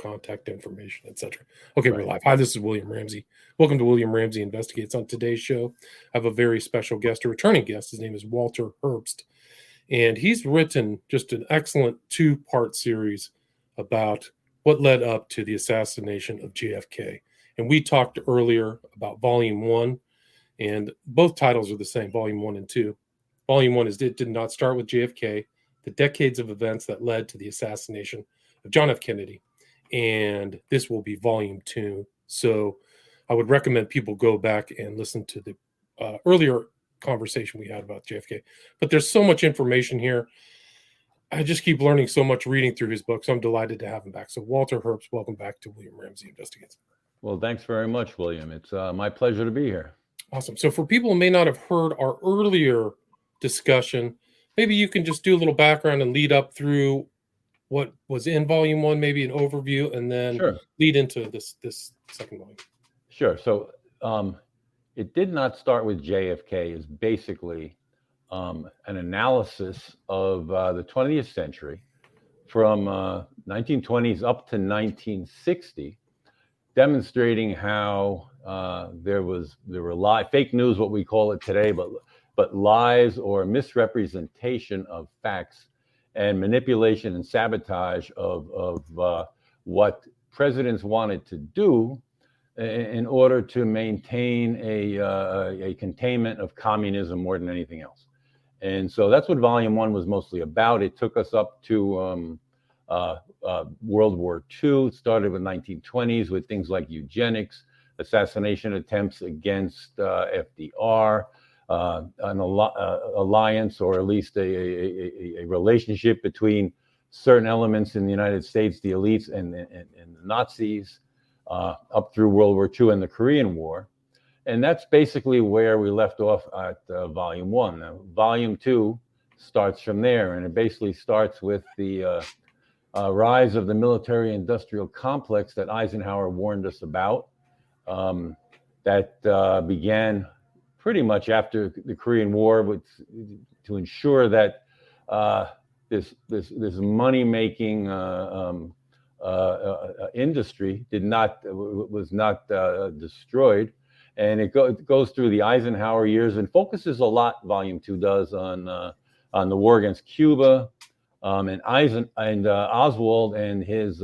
contact information, etc. Okay, Right. we're live. Hi, this is William Ramsey. Welcome to William Ramsey Investigates. On today's show, I have a very special guest, a returning guest. His name is Walter Herbst, and he's written just an excellent two-part series about what led up to the assassination of JFK. And we talked earlier about Volume 1, and both titles are the same, Volume 1 and 2. Volume 1 is It Did Not Start with JFK, the decades of events that led to the assassination of John F. Kennedy. And this will be Volume 2. So I would recommend people go back and listen to the earlier conversation we had about JFK. But there's so much information here. I just keep learning so much reading through his book, so I'm delighted to have him back. So Walter Herbst, welcome back to William Ramsey Investigates. Well, thanks very much, William. It's my pleasure to be here. Awesome. So for people who may not have heard our earlier discussion, maybe you can just do a little background and lead up through what was in Volume 1, maybe an overview, and then lead into this second volume. Sure. So It Did Not Start with JFK is basically an analysis of the 20th century from 1920s up to 1960, demonstrating how there were fake news, what we call it today, but lies or misrepresentation of facts and manipulation and sabotage of what presidents wanted to do in order to maintain a containment of communism more than anything else. And so that's what Volume 1 was mostly about. It took us up to World War II. It started with 1920s with things like eugenics, assassination attempts against FDR, an alliance, or at least a relationship between certain elements in the United States, the elites and the Nazis, up through World War II and the Korean War. And that's basically where we left off at Volume 1. Now, Volume 2 starts from there, and it basically starts with the rise of the military-industrial complex that Eisenhower warned us about, that began pretty much after the Korean War, to ensure that this money-making industry was not destroyed. And it goes through the Eisenhower years and focuses a lot, Volume 2 does, on the war against Cuba, and Oswald and his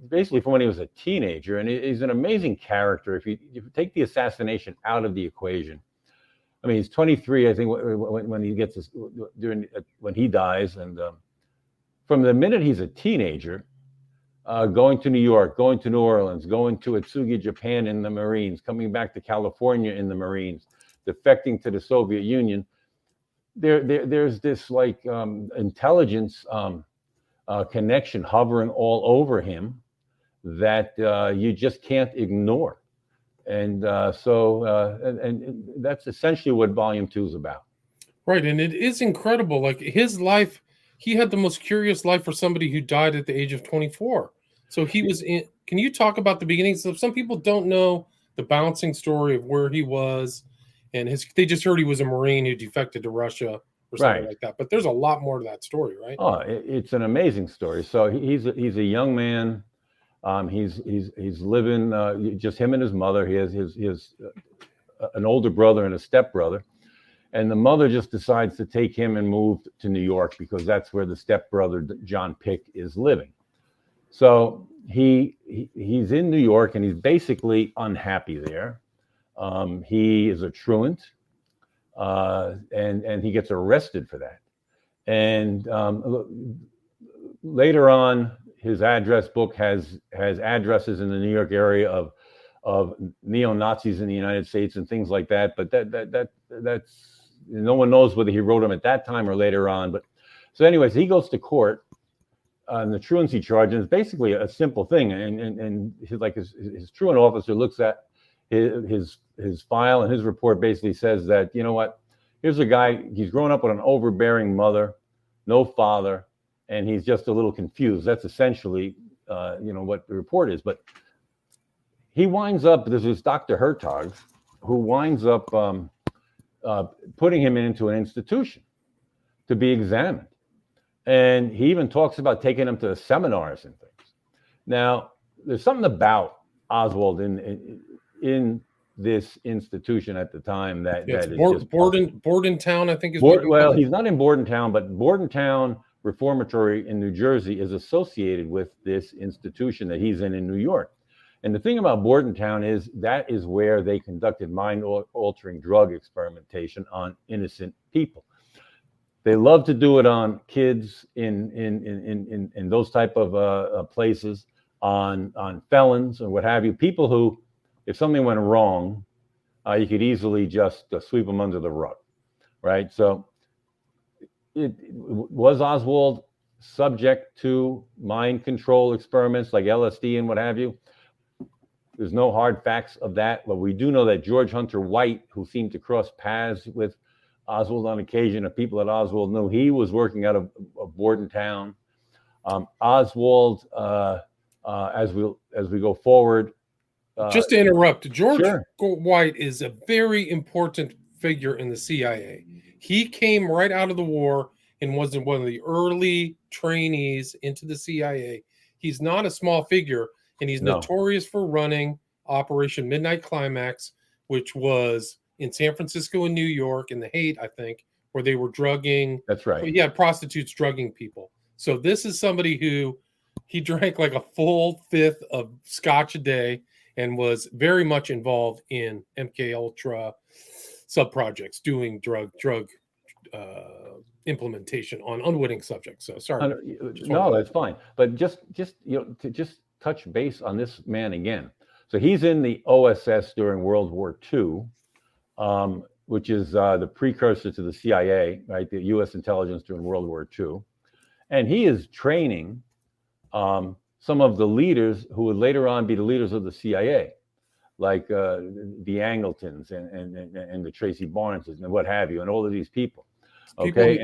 basically from when he was a teenager. And he's an amazing character. If you take the assassination out of the equation, I mean, he's 23, I think, when he gets when he dies, and from the minute he's a teenager, going to New York, going to New Orleans, going to Atsugi, Japan in the Marines, coming back to California in the Marines, defecting to the Soviet Union, there's this like intelligence connection hovering all over him that you just can't ignore. And and that's essentially what Volume 2 is about. Right, and it is incredible. Like his life, he had the most curious life for somebody who died at the age of 24. So he was in. Can you talk about the beginning? So some people don't know the bouncing story of where he was, and they just heard he was a Marine who defected to Russia or something like that. But there's a lot more to that story, right? Oh, it's an amazing story. So he's a young man. He's living just him and his mother. He has an older brother and a stepbrother. And the mother just decides to take him and move to New York because that's where the stepbrother, John Pick, is living. So he's in New York and he's basically unhappy there. He is a truant, and he gets arrested for that. And later on, his address book has addresses in the New York area of neo-Nazis in the United States and things like that. But that's no one knows whether he wrote them at that time or later on. But so anyways, he goes to court on the truancy charge, and it's basically a simple thing. And his truant officer looks at his file, and his report basically says that, you know what, here's a guy, he's grown up with an overbearing mother, no father, and he's just a little confused. That's essentially what the report is. But he winds up, there's this Dr. Hertog who winds up putting him into an institution to be examined. And he even talks about taking him to seminars and things. Now, there's something about Oswald in this institution at the time that Yeah, it's is just Bordentown, I think is what you well, call it. he's not in Bordentown, but Bordentown Reformatory in New Jersey is associated with this institution that he's in New York. And the thing about Bordentown is that is where they conducted mind-altering drug experimentation on innocent people. They love to do it on kids in those type of places, on felons or what have you, people who, if something went wrong, you could easily just sweep them under the rug, right? So, was Oswald subject to mind control experiments like LSD and what have you? There's no hard facts of that, but we do know that George Hunter White, who seemed to cross paths with Oswald on occasion, of people that Oswald knew, he was working out of Bordentown. Oswald, as we go forward. Just to interrupt, George Sure. White is a very important figure in the CIA. He came right out of the war and was one of the early trainees into the CIA. He's not a small figure, and he's notorious for running Operation Midnight Climax, which was in San Francisco and New York in the Haight, I think, where they were drugging. That's right. Yeah, prostitutes drugging people. So this is somebody who he drank like a full fifth of scotch a day and was very much involved in MK Ultra sub-projects, doing drug implementation on unwitting subjects. So sorry. No, that's fine. But just to touch base on this man again. So he's in the OSS during World War II, which is the precursor to the CIA, right? The U.S. intelligence during World War II, and he is training some of the leaders who would later on be the leaders of the CIA, like the Angletons and the Tracy Barneses and what have you, and all of these people. Okay,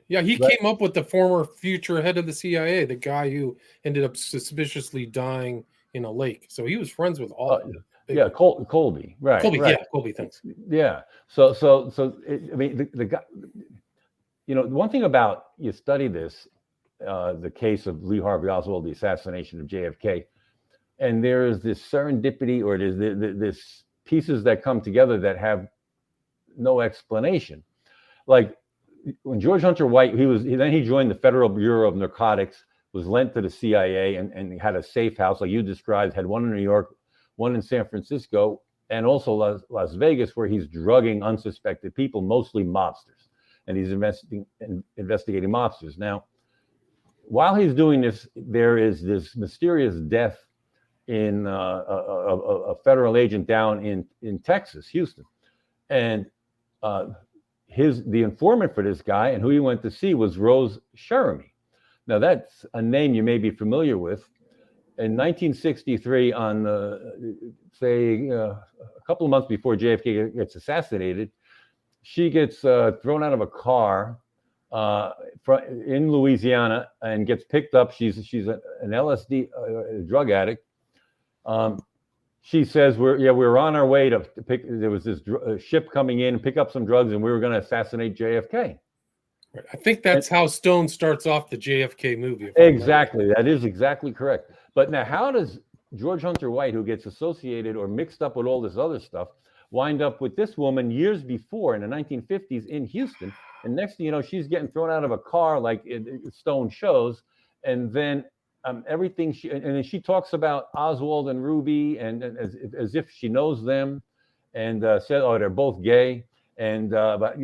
he came up with the former future head of the CIA, the guy who ended up suspiciously dying in a lake. So he was friends with all of them. Yeah, Colby, right? Colby, right. Yeah, Colby. Thanks. Yeah. So I mean, the guy. One thing about you study this, the case of Lee Harvey Oswald, the assassination of JFK, and there is this serendipity, or there's this pieces that come together that have no explanation. Like when George Hunter White, he joined the Federal Bureau of Narcotics, was lent to the CIA, and had a safe house like you described, had one in New York, one in San Francisco, and also Las Vegas, where he's drugging unsuspected people, mostly mobsters, and he's investigating mobsters. Now, while he's doing this, there is this mysterious death in a federal agent down in Texas, Houston, and the informant for this guy and who he went to see was Rose Cheramy. Now, that's a name you may be familiar with. In 1963, on a couple of months before JFK gets assassinated, she gets thrown out of a car in Louisiana and gets picked up. She's an LSD drug addict. She says we're on our way to pick. There was this ship coming in and pick up some drugs, and we were going to assassinate JFK. Right. I think that's how Stone starts off the JFK movie. Exactly, that is exactly correct. But now, how does George Hunter White, who gets associated or mixed up with all this other stuff, wind up with this woman years before in the 1950s in Houston? And next thing you know, she's getting thrown out of a car like Stone shows, and then everything and then she talks about Oswald and Ruby, and as if she knows them, and said, "Oh, they're both gay," and but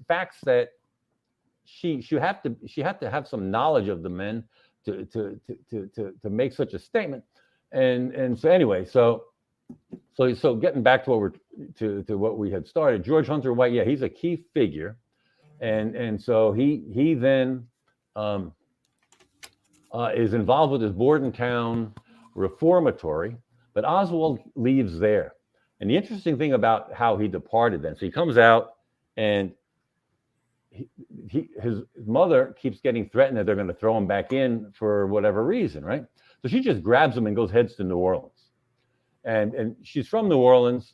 facts that she had to have some knowledge of the men to make such a statement, and so anyway, so getting back to what we had started, George Hunter White, yeah, he's a key figure, and so he then is involved with his Bordentown reformatory, but Oswald leaves there. And the interesting thing about how he departed then, so he comes out, and his mother keeps getting threatened that they're going to throw him back in for whatever reason, right? So she just grabs him and heads to New Orleans. And she's from New Orleans.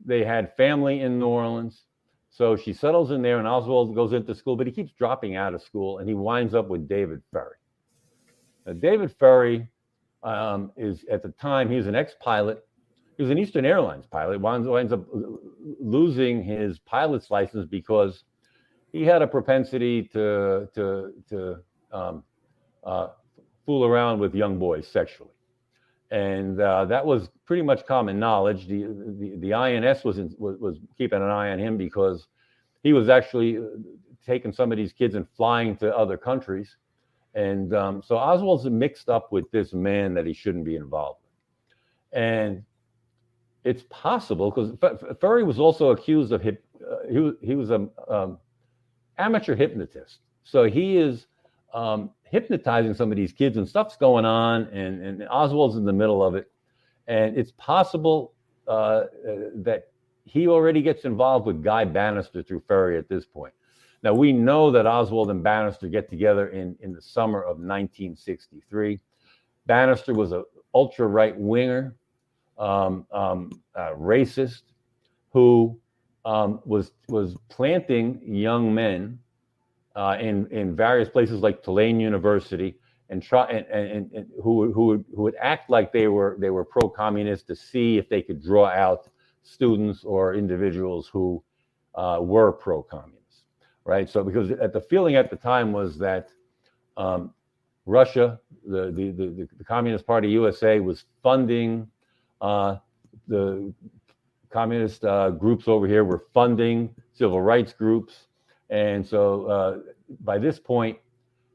They had family in New Orleans. So she settles in there, and Oswald goes into school, but he keeps dropping out of school, and he winds up with David Ferry. Now, David Ferry is at the time he was an ex-pilot. He was an Eastern Airlines pilot. Winds up losing his pilot's license because he had a propensity to fool around with young boys sexually, and that was pretty much common knowledge. The INS was keeping an eye on him because he was actually taking some of these kids and flying to other countries, and so Oswald's mixed up with this man that he shouldn't be involved with, and it's possible because Ferry was also accused of he was a amateur hypnotist, so he is hypnotizing some of these kids and stuff's going on, and Oswald's in the middle of it, and it's possible that he already gets involved with Guy Bannister through Ferry at this point. Now we know that Oswald and Bannister get together in the summer of 1963. Bannister was an ultra right winger, racist, who was planting young men in various places like Tulane University, and who would act like they were pro-communist to see if they could draw out students or individuals who were pro-communist, right? So because the feeling at the time was that Russia, the Communist Party USA, was funding the communist groups over here, were funding civil rights groups. And so by this point,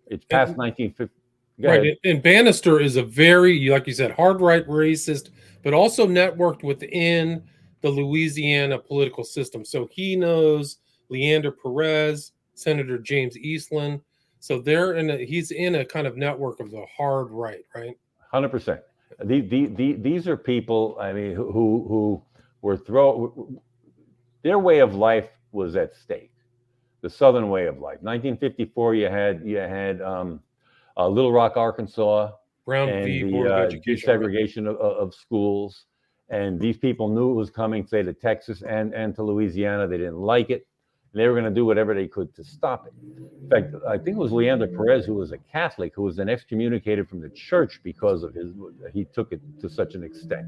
it's past 1950. Right. And Bannister is a very, like you said, hard right racist, but also networked within the Louisiana political system. So he knows Leander Perez, Senator James Eastland. So he's in a kind of network of the hard right, right? 100%. These are people, I mean, who were their way of life was at stake. The Southern way of life. 1954, you had Little Rock, Arkansas, Brown and v. the Board of Education, desegregation of schools. And these people knew it was coming, say, to Texas and to Louisiana. They didn't like it. And they were going to do whatever they could to stop it. In fact, I think it was Leander Perez, who was a Catholic, who was then excommunicated from the church because of he took it to such an extent.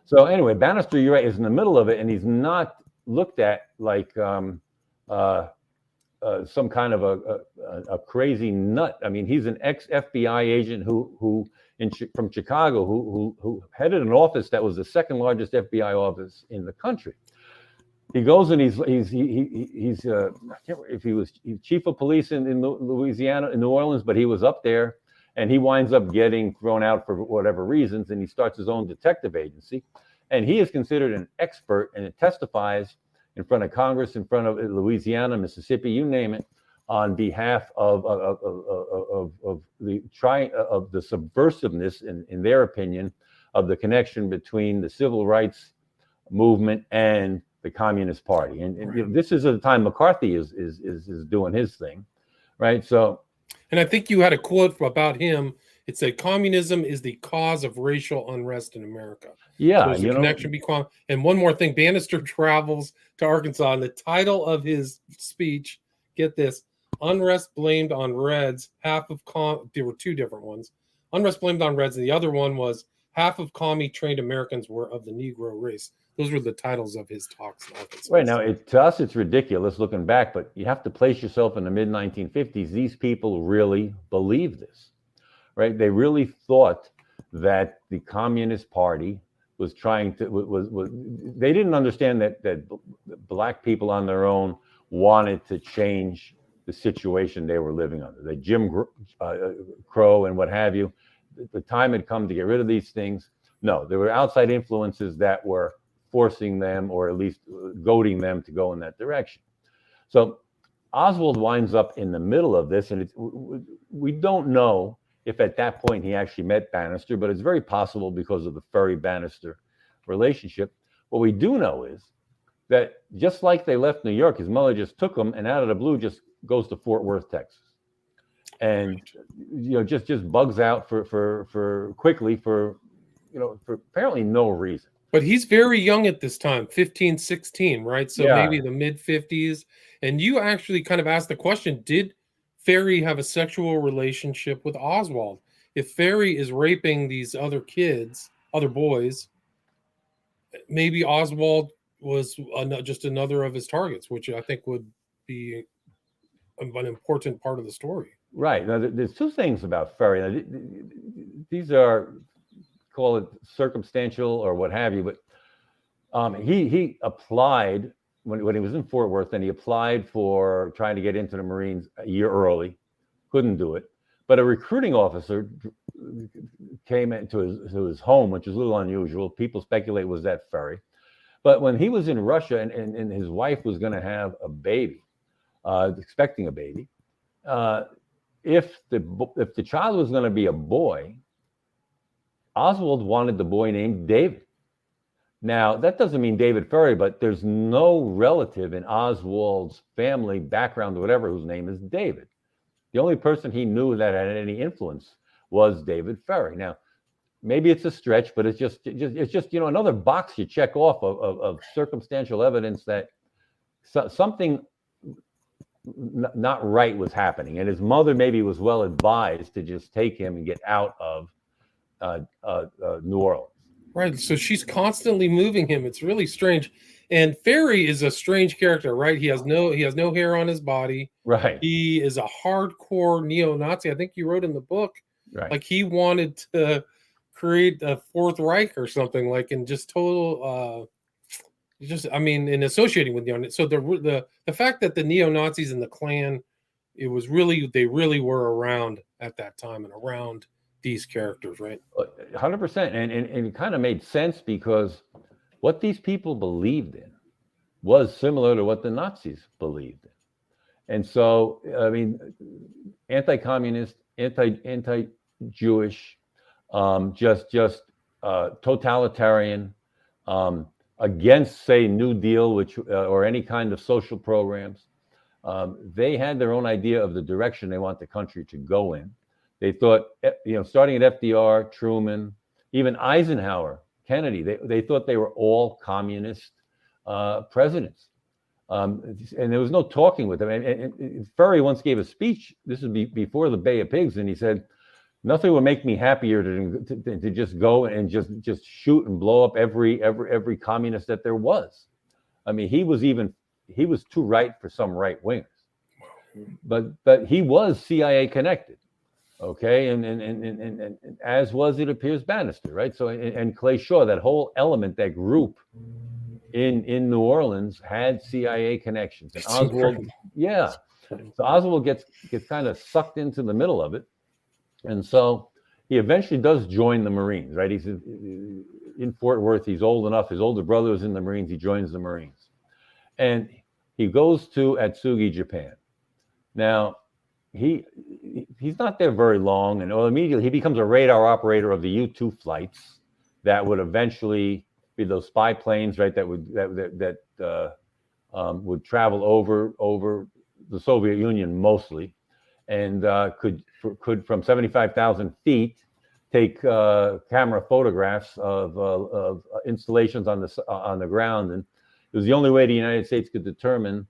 So anyway, Bannister, you're right, is in the middle of it, and he's not looked at like some kind of a crazy nut. I mean, he's an ex-FBI agent from Chicago who headed an office that was the second largest FBI office in the country. He goes and he's I can't remember if he's chief of police in Louisiana, in New Orleans, but he was up there, and he winds up getting thrown out for whatever reasons, and he starts his own detective agency, and he is considered an expert, and it testifies in front of Congress, in front of Louisiana, Mississippi, you name it, on behalf of the subversiveness, in their opinion, of the connection between the civil rights movement and the Communist Party. And this is at the time McCarthy is doing his thing, right? So, and I think you had a quote about him. It said, "Communism is the cause of racial unrest in America." Yeah, so there's a connection between. And one more thing, Bannister travels to Arkansas, and the title of his speech, get this: "Unrest blamed on Reds." There were two different ones. Unrest blamed on Reds, and the other one was half of commie trained Americans were of the Negro race. Those were the titles of his talks in Arkansas. Right now, to us, it's ridiculous looking back, but you have to place yourself in the mid-1950s. These people really believed this, right? They really thought that the Communist Party was trying to they didn't understand that black people on their own wanted to change the situation they were living under. That Jim Crow and what have you, the time had come to get rid of these things. No, there were outside influences that were forcing them, or at least goading them to go in that direction. So Oswald winds up in the middle of this, and we don't know if at that point he actually met Bannister, but it's very possible because of the Ferry-Bannister relationship. What we do know is that just like they left New York, his mother just took him, and out of the blue just goes to Fort Worth, Texas, and just bugs out for quickly for apparently no reason. But he's very young at this time, 15, 16, right? So maybe the mid-50s. And you actually kind of asked the question, did Ferry have a sexual relationship with Oswald? if Ferry is raping these other kids, other boys, maybe Oswald was just another of his targets, which I think would be an important part of the story. Right. Now, there's two things about Ferry. Now, these are, call it circumstantial or what have you, but he applied when he was in Fort Worth, and he applied for trying to get into the Marines a year early, couldn't do it. But a recruiting officer came into his home, which is a little unusual. People speculate was that Ferry. But when he was in Russia and his wife was going to have a baby, expecting a baby, if the child was going to be a boy, Oswald wanted the boy named David. Now, that doesn't mean David Ferry, but there's no relative in Oswald's family background or whatever whose name is David. The only person he knew that had any influence was David Ferry. Now, maybe it's a stretch, but it's just another box you check off of circumstantial evidence that something not right was happening, and his mother maybe was well advised to just take him and get out of New Orleans. Right. So she's constantly moving him. It's really strange. And Ferry is a strange character, right? He has no hair on his body. Right. He is a hardcore neo-Nazi. I think you wrote in the book, right. Like he wanted to create a Fourth Reich or something, like, in just total in associating with neo. So the fact that the neo-Nazis and the Klan, they really were around at that time and around these characters, right? 100%. And it kind of made sense because what these people believed in was similar to what the Nazis believed in. And so, I mean, anti-communist, anti-Jewish, just totalitarian, against, say, New Deal, which or any kind of social programs. They had their own idea of the direction they want the country to go in. They thought, starting at FDR, Truman, even Eisenhower, Kennedy, they thought they were all communist presidents. And there was no talking with them. And Ferry once gave a speech, this is before the Bay of Pigs, and he said, nothing would make me happier to just go and just shoot and blow up every communist that there was. I mean, he was too right for some right wingers, but he was CIA connected. Okay, and as was, it appears, Bannister, right? So and Clay Shaw, that whole element, that group in New Orleans had CIA connections. And Oswald, so Oswald gets kind of sucked into the middle of it, and so he eventually does join the Marines, right? He's in Fort Worth. He's old enough. His older brother was in the Marines. He joins the Marines, and he goes to Atsugi, Japan. Now, he's not there very long, and immediately he becomes a radar operator of the U-2 flights that would eventually be those spy planes, right? That would travel over the Soviet Union mostly, and could from 75,000 feet take camera photographs of installations on the ground, and it was the only way the United States could determine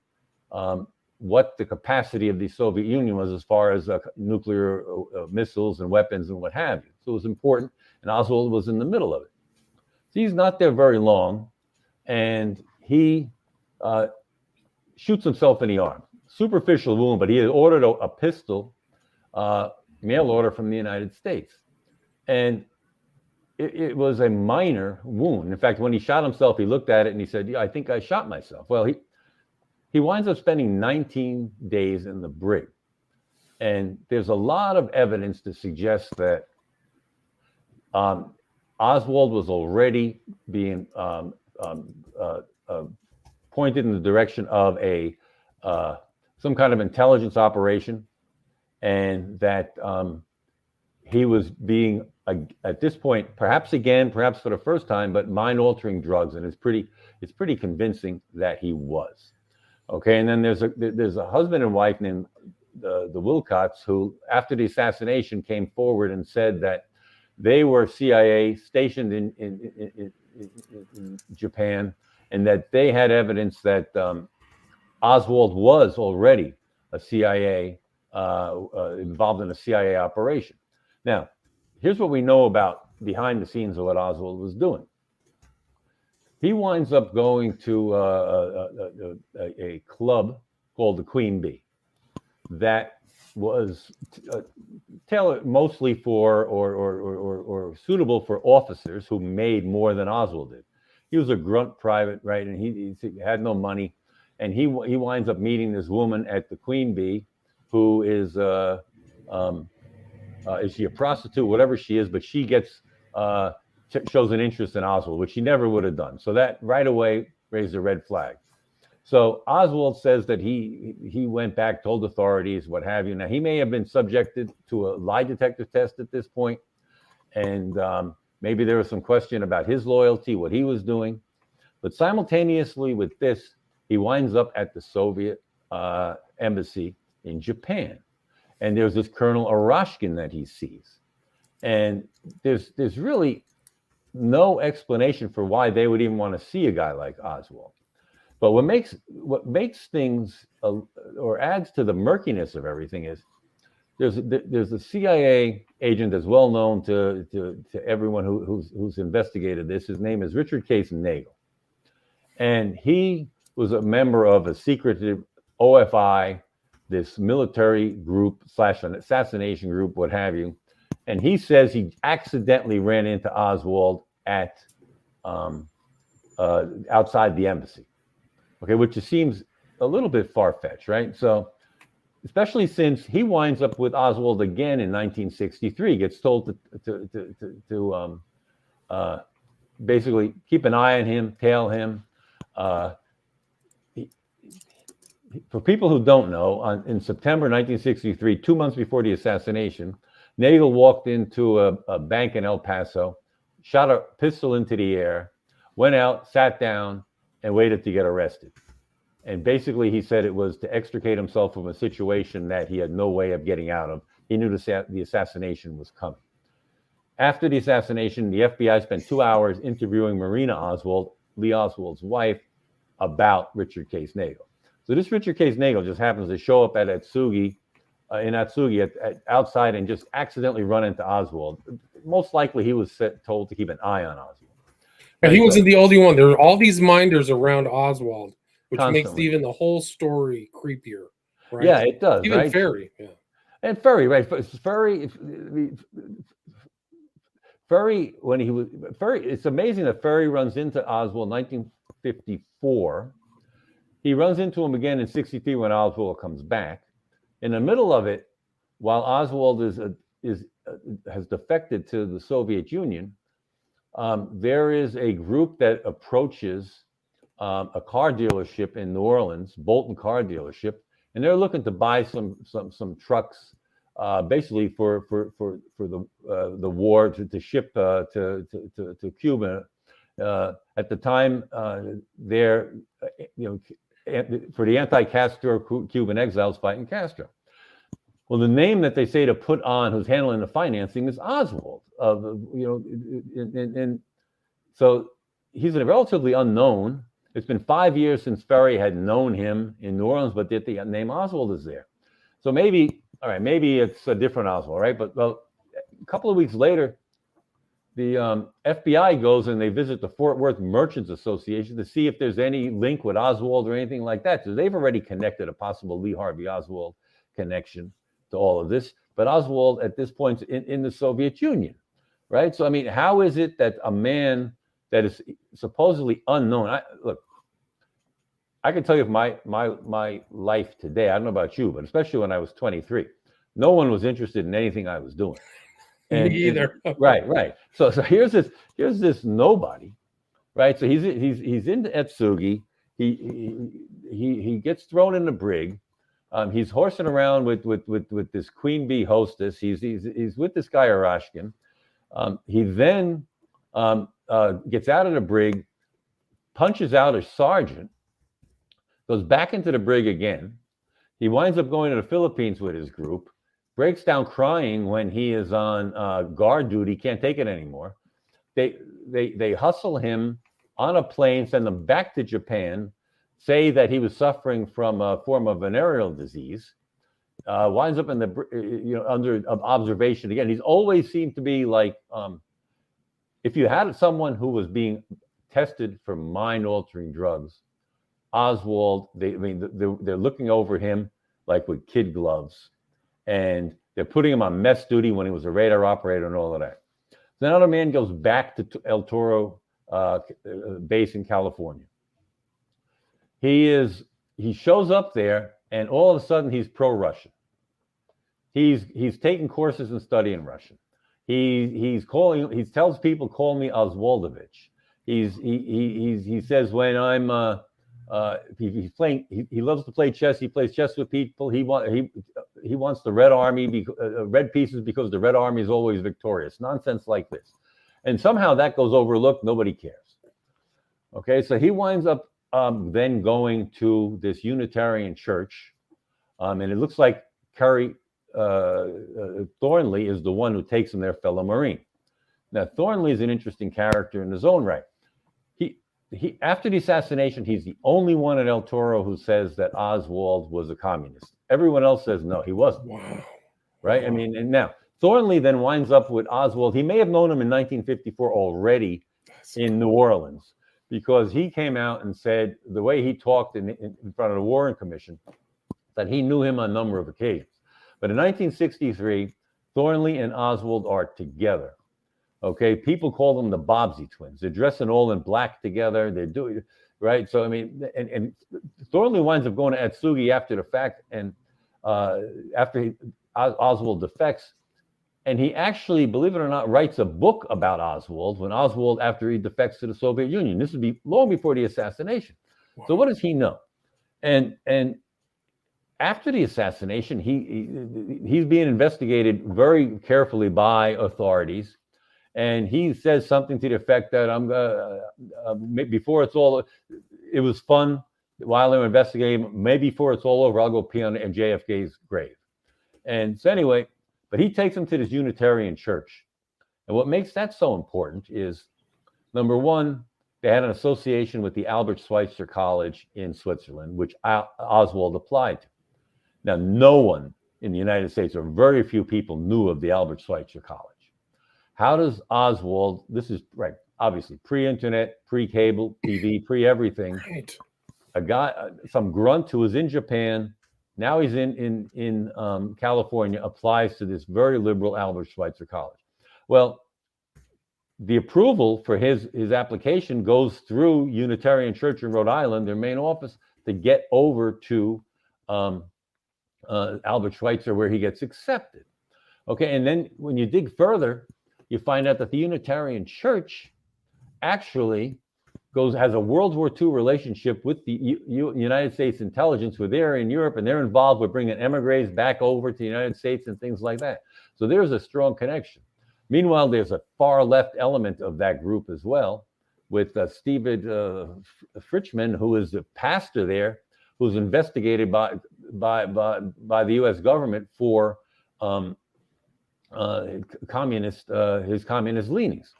what the capacity of the Soviet Union was as far as nuclear missiles and weapons and what have you. So it was important, and Oswald was in the middle of it. So he's not there very long, and he shoots himself in the arm. Superficial wound, but he had ordered a pistol, mail order from the United States. And it was a minor wound. In fact, when he shot himself, he looked at it and he said, I think I shot myself. Well, he winds up spending 19 days in the brig. And there's a lot of evidence to suggest that Oswald was already being pointed in the direction of some kind of intelligence operation, and that he was being, at this point, perhaps for the first time, but mind-altering drugs, and it's pretty convincing that he was. Okay, and then there's a husband and wife named the Wilcotts who, after the assassination, came forward and said that they were CIA stationed in Japan, and that they had evidence that Oswald was already a CIA involved in a CIA operation. Now, here's what we know about behind the scenes of what Oswald was doing. He winds up going to a club called the Queen Bee that was tailored mostly for or suitable for officers who made more than Oswald did. He was a grunt private, right? And he had no money. And he winds up meeting this woman at the Queen Bee who is she a prostitute, whatever she is, but she gets shows an interest in Oswald, which he never would have done. So that right away raised a red flag. So Oswald says that he went back, told authorities, what have you. Now, he may have been subjected to a lie detector test at this point, and maybe there was some question about his loyalty, what he was doing. But simultaneously with this, he winds up at the Soviet embassy in Japan. And there's this Colonel Arashkin that he sees. And there's really no explanation for why they would even want to see a guy like Oswald. But what makes things or adds to the murkiness of everything is there's a CIA agent that's well known to everyone who's investigated this. His name is Richard Case Nagel, and he was a member of a secretive OFI, this military group / an assassination group, what have you. And he says he accidentally ran into Oswald at outside the embassy. Okay, which seems a little bit far-fetched, right? So, especially since he winds up with Oswald again in 1963, gets told to basically keep an eye on him, tail him. For people who don't know, in September 1963, 2 months before the assassination, Nagel walked into a bank in El Paso, shot a pistol into the air, went out, sat down, and waited to get arrested. And basically, he said it was to extricate himself from a situation that he had no way of getting out of. He knew the assassination was coming. After the assassination, the FBI spent 2 hours interviewing Marina Oswald, Lee Oswald's wife, about Richard Case Nagel. So this Richard Case Nagel just happens to show up at Atsugi, outside, and just accidentally run into Oswald. Most likely, he was told to keep an eye on Oswald. And he wasn't the only one. There were all these minders around Oswald, which Constantly makes even the whole story creepier. Right? Yeah, it does. Even right? Ferry. Yeah. And Ferry, right? Ferry, when he was Ferry, it's amazing that Ferry runs into Oswald in 1954. He runs into him again in 63 when Oswald comes back. In the middle of it, while Oswald has defected to the Soviet Union, there is a group that approaches a car dealership in New Orleans, Bolton car dealership, and they're looking to buy some trucks, basically for the war to ship to Cuba. At the time, for the anti-Castro Cuban exiles fighting Castro. Well, the name that they say to put on who's handling the financing is Oswald. And so he's a relatively unknown. It's been 5 years since Ferry had known him in New Orleans, but the name Oswald is there. So maybe it's a different Oswald, right? But a couple of weeks later, the FBI goes and they visit the Fort Worth Merchants Association to see if there's any link with Oswald or anything like that. So they've already connected a possible Lee Harvey Oswald connection to all of this. But Oswald at this point in the Soviet Union, right? So, I mean, how is it that a man that is supposedly unknown, I can tell you my life today, I don't know about you, but especially when I was 23, no one was interested in anything I was doing. Me either. Right. So here's this nobody, right? So he's in Atsugi. He gets thrown in the brig. He's horsing around with this Queen Bee hostess. He's with this guy Arashkin. He then gets out of the brig, punches out a sergeant, goes back into the brig again. He winds up going to the Philippines with his group, breaks down crying when he is on guard duty, can't take it anymore. They hustle him on a plane, send him back to Japan, say that he was suffering from a form of venereal disease. winds up in the under observation again. He's always seemed to be like, if you had someone who was being tested for mind-altering drugs, Oswald, they're looking over him like with kid gloves, and they're putting him on mess duty when he was a radar operator and all of that. So now the man goes back to El Toro base in California. He shows up there, and all of a sudden he's pro-Russian. He's taking courses and studying Russian. He tells people, call me Oswaldovich. He says when I'm he's playing, he loves to play chess. He plays chess with people. He wants the Red Army, red pieces, because the Red Army is always victorious. Nonsense like this, and somehow that goes overlooked. Nobody cares. Okay, so he winds up then going to this Unitarian church, and it looks like Curry Thornley is the one who takes him there, fellow Marine. Now, Thornley is an interesting character in his own right. He after the assassination, he's the only one at El Toro who says that Oswald was a communist. Everyone else says no, he wasn't. Wow. Right? Wow. I mean, and now Thornley then winds up with Oswald. He may have known him in 1954 already in New Orleans, because he came out and said, the way he talked in front of the Warren Commission, that he knew him on a number of occasions. But in 1963, Thornley and Oswald are together. Okay, people call them the Bobbsey twins. They're dressing all in black together. They're doing right. So I mean, and Thornley winds up going to Atsugi after the fact, and after Oswald defects, and he actually, believe it or not, writes a book about Oswald after he defects to the Soviet Union. This would be long before the assassination. Wow. So what does he know? And after the assassination, he's being investigated very carefully by authorities. And he says something to the effect that before it's all, it was fun while they were investigating. Maybe before it's all over, I'll go pee on JFK's grave. And so anyway, but he takes him to this Unitarian church. And what makes that so important is, number one, they had an association with the Albert Schweitzer College in Switzerland, which Oswald applied to. Now, no one in the United States, or very few people, knew of the Albert Schweitzer College. How does Oswald, this is right, obviously pre-internet, pre-cable TV, pre-everything, right. A guy, some grunt who was in Japan, now he's in California, applies to this very liberal Albert Schweitzer College. Well, the approval for his application goes through Unitarian Church in Rhode Island, their main office, to get over to Albert Schweitzer, where he gets accepted. Okay, and then when you dig further, you find out that the Unitarian Church actually has a World War II relationship with the United States intelligence, where they're in Europe and they're involved with bringing emigres back over to the United States and things like that. So there's a strong connection. Meanwhile, there's a far left element of that group as well, with Stephen Fritschman, who is the pastor there, who's investigated by the U.S. government for his communist leanings.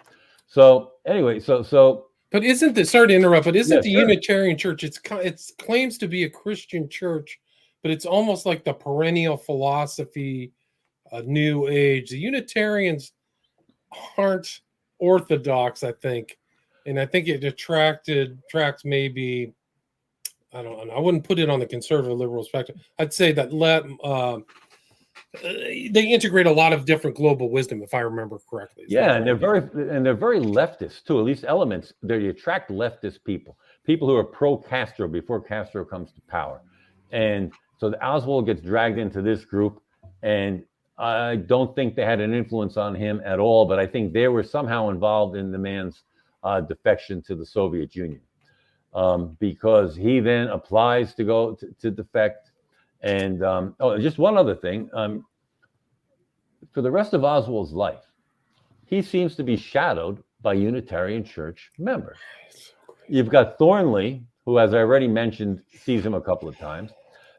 So anyway, so. But isn't this? Sorry to interrupt. But isn't the sure. Unitarian Church? It claims to be a Christian church, but it's almost like the perennial philosophy, New Age. The Unitarians aren't orthodox, I think, and I think it attracts maybe. I don't know. I wouldn't put it on the conservative liberal spectrum. I'd say that they integrate a lot of different global wisdom, if I remember correctly. Yeah, and they're very leftist too. At least elements. They attract leftist people who are pro-Castro before Castro comes to power. And so Oswald gets dragged into this group, and I don't think they had an influence on him at all. But I think they were somehow involved in the man's defection to the Soviet Union, because he then applies to go to defect. And just one other thing. For the rest of Oswald's life, he seems to be shadowed by Unitarian Church members. You've got Thornley, who, as I already mentioned, sees him a couple of times.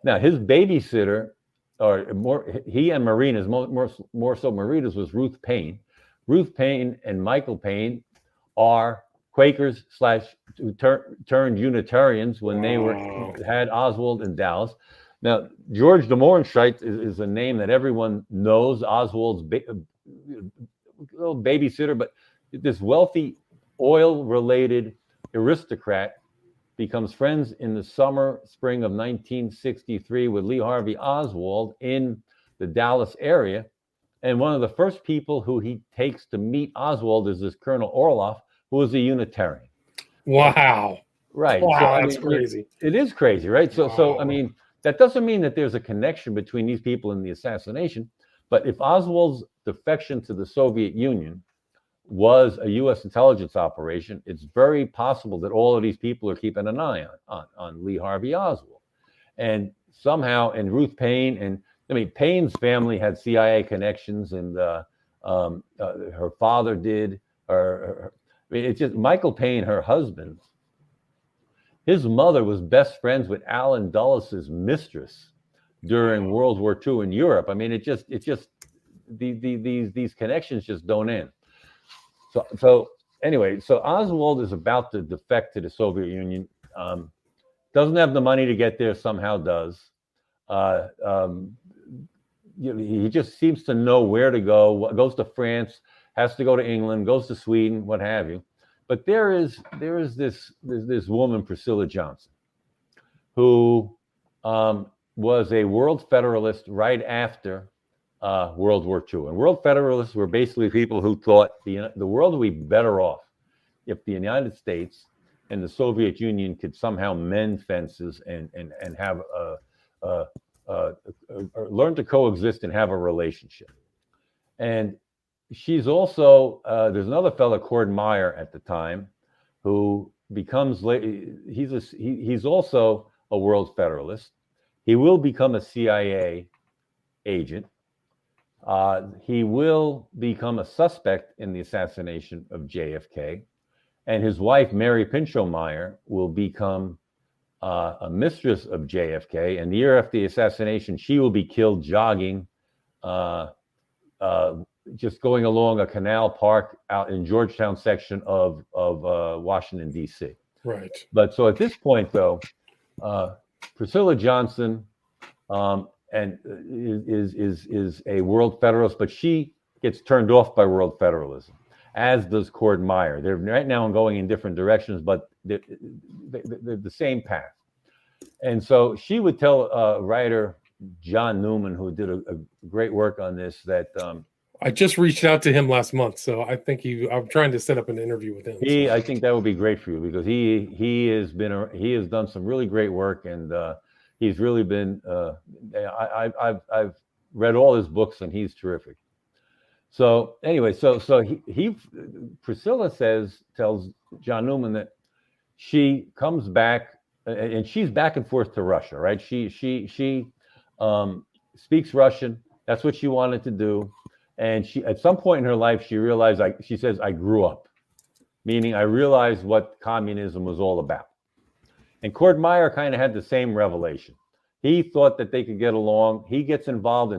Now, his babysitter, or he and Marina's, more so Marina's, was Ruth Paine. Ruth Paine and Michael Paine are Quakers / turned Unitarians when they had Oswald in Dallas. Now, George de Morenscheit is a name that everyone knows. Oswald's little babysitter, but this wealthy oil-related aristocrat becomes friends in the spring of 1963 with Lee Harvey Oswald in the Dallas area. And one of the first people who he takes to meet Oswald is this Colonel Orloff, who is a Unitarian. Wow. Right. Wow, So that's crazy. It is crazy, right? So Wow. I mean, that doesn't mean that there's a connection between these people and the assassination. But if Oswald's defection to the Soviet Union was a U.S. intelligence operation, it's very possible that all of these people are keeping an eye on Lee Harvey Oswald. And somehow, and Ruth Paine, and I mean, Paine's family had CIA connections, and her father did. I mean, it's just Michael Paine, her husband. His mother was best friends with Allen Dulles' mistress during World War II in Europe. I mean, it just these connections just don't end. So anyway, so Oswald is about to defect to the Soviet Union. Doesn't have the money to get there, somehow does. He just seems to know where to go. Goes to France, has to go to England, goes to Sweden, what have you. But there is this woman, Priscilla Johnson, who was a World Federalist right after World War II. And World Federalists were basically people who thought the world would be better off if the United States and the Soviet Union could somehow mend fences and have learn to coexist and have a relationship. And she's also there's another fellow, Cord Meyer, at the time, who becomes he's also a World Federalist. He will become a CIA agent. He will become a suspect in the assassination of JFK, and his wife, Mary Pinchot Meyer, will become a mistress of JFK. And the year after the assassination, she will be killed jogging, just going along a canal park out in Georgetown section of Washington, D.C. Right. But so at this point, though, Priscilla Johnson and is a World Federalist, but she gets turned off by World Federalism, as does Cord Meyer. They're right now going in different directions, but they're the same path. And so she would tell writer John Newman, who did a great work on this, that I just reached out to him last month, so I think I'm trying to set up an interview with him. I think that would be great for you, because he has done some really great work, and he's really been. I've read all his books, and he's terrific. So anyway, so Priscilla tells John Newman that she comes back, and she's back and forth to Russia, right? She speaks Russian. That's what she wanted to do. And she, at some point in her life, she realized, she says, I grew up, meaning I realized what communism was all about. And Cord Meyer kind of had the same revelation. He thought that they could get along. He gets involved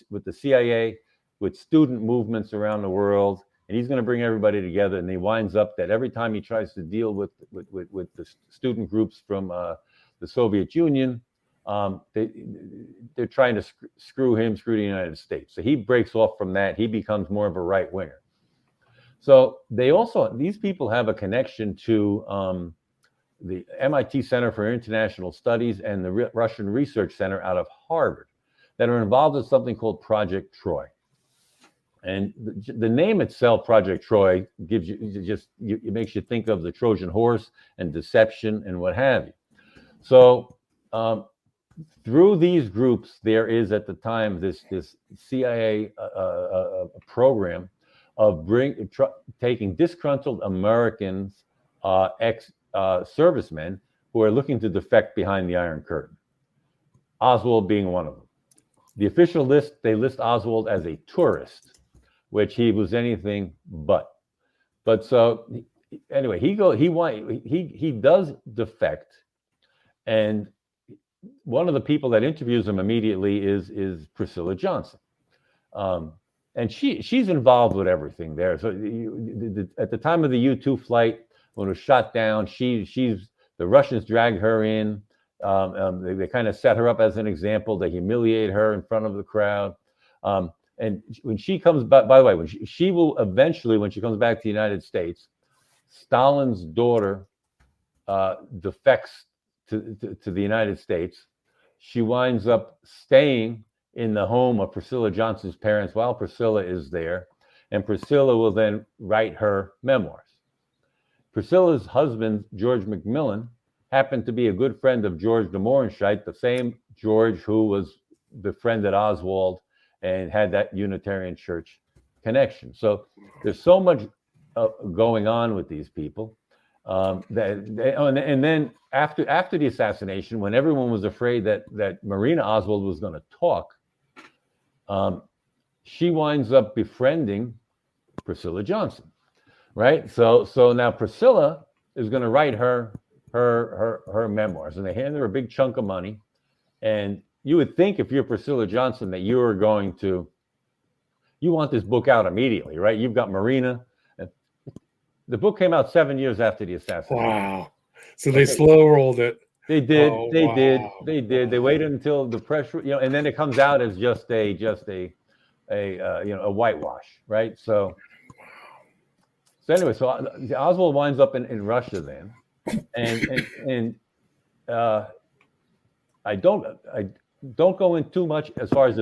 with the CIA, with student movements around the world, and he's going to bring everybody together. And he winds up that every time he tries to deal with the student groups from the Soviet Union, they're trying to screw the United States. So he breaks off from that. He becomes more of a right winger. So these people have a connection to the MIT Center for International Studies and the Russian Research Center out of Harvard that are involved in something called Project Troy. And the name itself, Project Troy, gives it makes you think of the Trojan horse and deception and what have you. So through these groups, there is at the time this CIA program of taking disgruntled Americans, ex-servicemen who are looking to defect behind the Iron Curtain. Oswald being one of them. The official list, they list Oswald as a tourist, which he was anything but. But so anyway, he does defect, and one of the people that interviews him immediately is Priscilla Johnson, and she's involved with everything there. So at the time of the U-2 flight, when it was shot down, the Russians dragged her in. They kind of set her up as an example. They humiliate her in front of the crowd. And when she comes back, by the way, when she will eventually, when she comes back to the United States, Stalin's daughter defects to the United States. She winds up staying in the home of Priscilla Johnson's parents while Priscilla is there. And Priscilla will then write her memoirs. Priscilla's husband, George Macmillan, happened to be a good friend of George de Morenscheidt, the same George who was befriended Oswald and had that Unitarian Church connection. So there's so much going on with these people. And then after the assassination, when everyone was afraid that Marina Oswald was going to talk, she winds up befriending Priscilla Johnson, right? So now Priscilla is going to write her memoirs, and they hand her a big chunk of money. And you would think, if you're Priscilla Johnson, that you want this book out immediately, right? You've got Marina. The book came out 7 years after the assassination. Wow! So they slow rolled it. They did. Oh, They wow. did. They did. They waited until the pressure, and then it comes out as just a whitewash, right? So anyway, so Oswald winds up in Russia then, and I don't go in too much as far as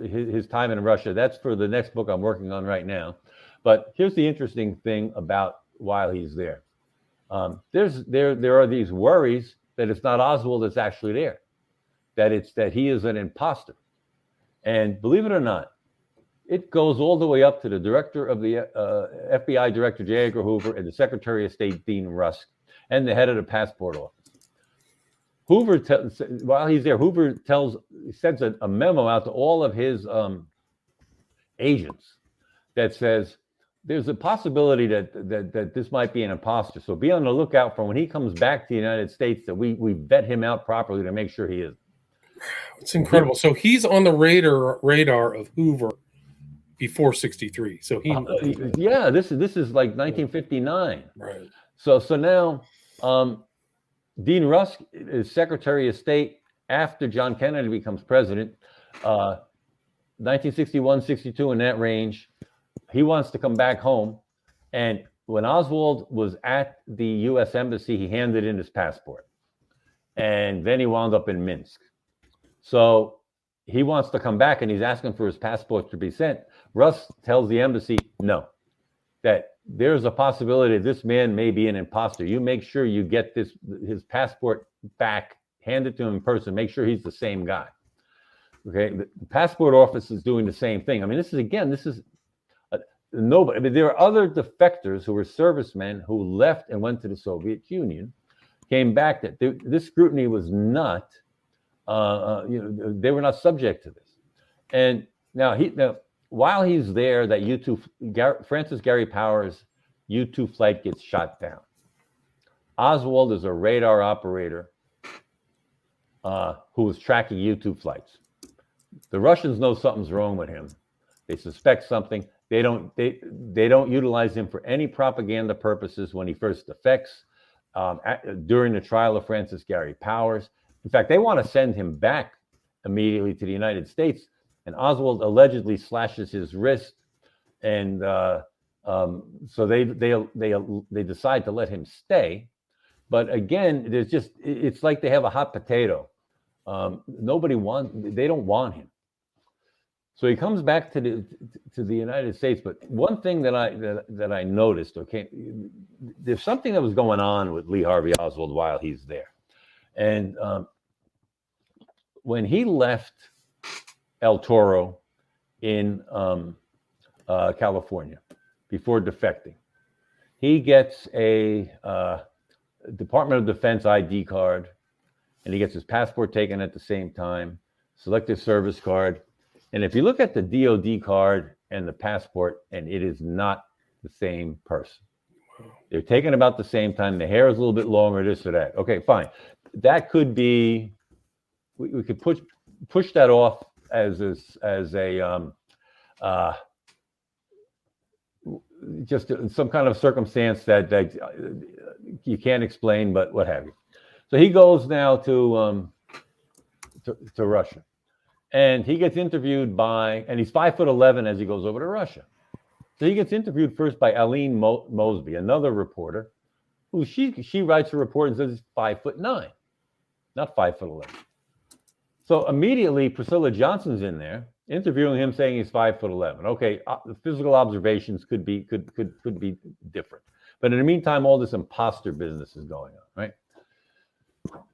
his time in Russia. That's for the next book I'm working on right now. But here's the interesting thing about while he's there. There are these worries that it's not Oswald that's actually there, that he is an imposter. And believe it or not, it goes all the way up to the director of the FBI director, J. Edgar Hoover, and the Secretary of State, Dean Rusk, and the head of the passport office. Hoover, while he's there, Hoover sends a memo out to all of his agents that says, there's a possibility that this might be an imposter. So be on the lookout for when he comes back to the United States, that we vet him out properly to make sure he is. It's incredible. So he's on the radar of Hoover before 63. So he yeah, this is like 1959. Right. So now Dean Rusk is Secretary of State after John Kennedy becomes president, 1961, 62, in that range. He wants to come back home. And when Oswald was at the U.S. Embassy, he handed in his passport. And then he wound up in Minsk. So he wants to come back, and he's asking for his passport to be sent. Rusk tells the embassy, no, that there's a possibility this man may be an imposter. You make sure you get his passport back, hand it to him in person, make sure he's the same guy. Okay, the passport office is doing the same thing. I mean, this is nobody. I mean, there are other defectors who were servicemen who left and went to the Soviet Union, came back. That this scrutiny was not, they were not subject to this. And now while he's there, that Francis Gary Powers U-2 flight gets shot down. Oswald is a radar operator who was tracking U-2 flights. The Russians know something's wrong with him. They suspect something. They don't utilize him for any propaganda purposes when he first defects, during the trial of Francis Gary Powers. In fact, they want to send him back immediately to the United States, and Oswald allegedly slashes his wrist, and so they decide to let him stay. But again, it's like they have a hot potato. They don't want him. So he comes back to the United States. But one thing that I noticed, okay, there's something that was going on with Lee Harvey Oswald while he's there. And when he left El Toro in California before defecting, he gets a Department of Defense ID card, and he gets his passport taken at the same time, selective service card. And if you look at the DOD card and the passport, and it is not the same person. They're taken about the same time. The hair is a little bit longer, this or that. Okay, fine. That could be, we could push that off as a just some kind of circumstance that you can't explain, but what have you. So he goes now to Russia, and he gets interviewed by, and he's 5'11" as he goes over to Russia. So he gets interviewed first by Aline Mosby, another reporter, who she writes a report and says he's 5'9", not 5'11". So immediately Priscilla Johnson's in there interviewing him, saying he's 5'11". Okay, the physical observations could be different, but in the meantime, all this imposter business is going on, right?